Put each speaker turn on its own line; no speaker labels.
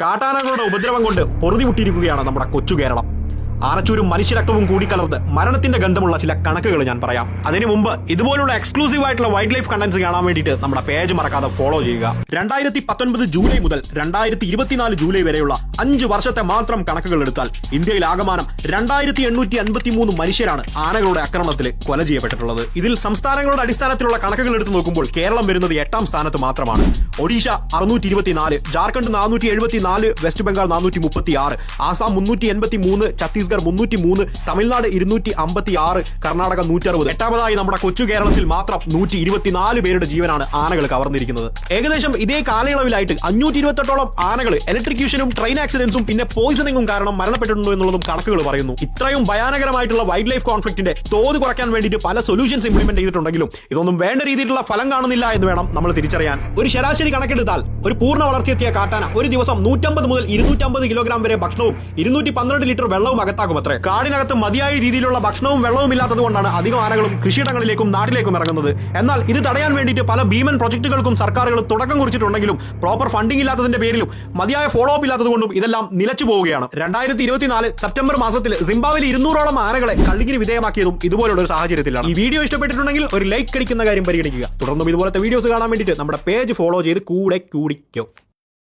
കാട്ടാനകളുടെ ഉപദ്രവം കൊണ്ട് പൊറുതിമുട്ടിയിരിക്കുകയാണ് നമ്മുടെ കൊച്ചു കേരളം. ആനച്ചൂരും മനുഷ്യരക്തവും കൂടിക്കലർന്ന് മരണത്തിന്റെ ഗന്ധമുള്ള ചില കണക്കുകൾ ഞാൻ പറയാം. അതിനു മുമ്പ് ഇതുപോലുള്ള എക്സ്ക്ലൂസീവ് ആയിട്ടുള്ള വൈൽഡ് ലൈഫ് കണ്ടന്റ്സ് കാണാൻ വേണ്ടിയിട്ട് നമ്മുടെ പേജ് മറക്കാതെ ഫോളോ ചെയ്യുക. 2019 ജൂലൈ മുതൽ 2024 ജൂലൈ വരെയുള്ള 5 വർഷത്തെ മാത്രം കണക്കുകൾ എടുത്താൽ ഇന്ത്യയിൽ ആകമാനം 2853 മനുഷ്യരാണ് ആനകളുടെ ആക്രമണത്തിൽ കൊല ചെയ്യപ്പെട്ടിട്ടുള്ളത്. ഇതിൽ സംസ്ഥാനങ്ങളുടെ അടിസ്ഥാനത്തിലുള്ള കണക്കുകൾ എടുത്തു നോക്കുമ്പോൾ കേരളം വരുന്നത് 8ാം സ്ഥാനത്ത് മാത്രമാണ്. ഒഡീഷ 624, ജാർഖണ്ഡ് 474, വെസ്റ്റ് ബംഗാൾ 436, ആസാം 383, ഛത്തീസ്ഗഡ് 303, തമിഴ്നാട് 256, കർണാടക 160. 8ാമതായി നമ്മുടെ കൊച്ചു കേരളത്തിൽ മാത്രം 124 പേരുടെ ജീവനാണ് ആനകൾ കവർന്നിരിക്കുന്നത്. ഏകദേശം ഇതേ കാലയളവിലായിട്ട് 528ഓളം ആനകൾ ഇലക്ട്രിക്യൂഷനും ട്രെയിൻ ആക്സിഡന്റ്സും പിന്നെ പോയിസണിങ്ങും കാരണം മരണപ്പെട്ടിട്ടുണ്ടോ എന്നുള്ളതും കണക്കുകൾ പറയുന്നു. ഇത്രയും ഭയാനകരമായിട്ടുള്ള വൈൽഡ് ലൈഫ് കോൺഫ്ലിക്റ്റിന്റെ തോത് കുറയ്ക്കാൻ വേണ്ടിയിട്ട് പല സൊല്യൂഷൻസ് ഇംപ്ലിമെന്റ് ചെയ്തിട്ടുണ്ടെങ്കിലും ഇതൊന്നും വേണ്ട രീതിയിലുള്ള ഫലം കാണുന്നില്ല എന്ന് വേണം നമ്മൾ തിരിച്ചറിയാൻ. ഒരു ശരാശരി കണക്കെടുത്താൽ ഒരു പൂർണ്ണ വളർച്ചയെത്തിയ കാട്ടാന ഒരു ദിവസം 150 മുതൽ 250 കിലോഗ്രാം വരെ ഭക്ഷണവും 212 ലിറ്റർ വെള്ളവും അകത്താകുമത്രേ. കാടിനകത്ത് മതിയായ രീതിയിലുള്ള ഭക്ഷണവും വെള്ളവും ഇല്ലാത്തത് കൊണ്ടാണ് അധികം ആനകളും കൃഷിയിടങ്ങളിലേക്കും നാട്ടിലേക്കും ഇറങ്ങുന്നത്. എന്നാൽ ഇത് തടയാൻ വേണ്ടിയിട്ട് പല ഭീമൻ പ്രൊജക്ടുകൾക്കും സർക്കാരുകൾ തുടക്കം കുറിച്ചിട്ടുണ്ടെങ്കിലും പ്രോപ്പർ ഫണ്ടിംഗ് ഇല്ലാത്തതിന്റെ പേരിലും മതിയായ ഫോളോ അപ്പ് ഇല്ലാത്തതുകൊണ്ടും ഇതെല്ലാം നിലച്ചു പോവുകയാണ്. 2024 സെപ്റ്റംബർ മാസത്തിൽ സിംബാബ്വേയിൽ 200ഓളം ആനകളെ കള്ളിങ്ങിന് വിധേയമാക്കിയതും ഇതുപോലുള്ള ഒരു സാഹചര്യത്തിലാണ്. ഈ വീഡിയോ ഇഷ്ടപ്പെട്ടിട്ടുണ്ടെങ്കിൽ ഒരു ലൈക്ക് അടിക്കുന്ന കാര്യം പരിഗണിക്കുക. തുടർന്നും ഇതുപോലത്തെ വീഡിയോസ് കാണാൻ വേണ്ടിയിട്ട് നമ്മുടെ പേജ് ഫോളോ ചെയ്ത് കൂടെ കൂടിക്കോ.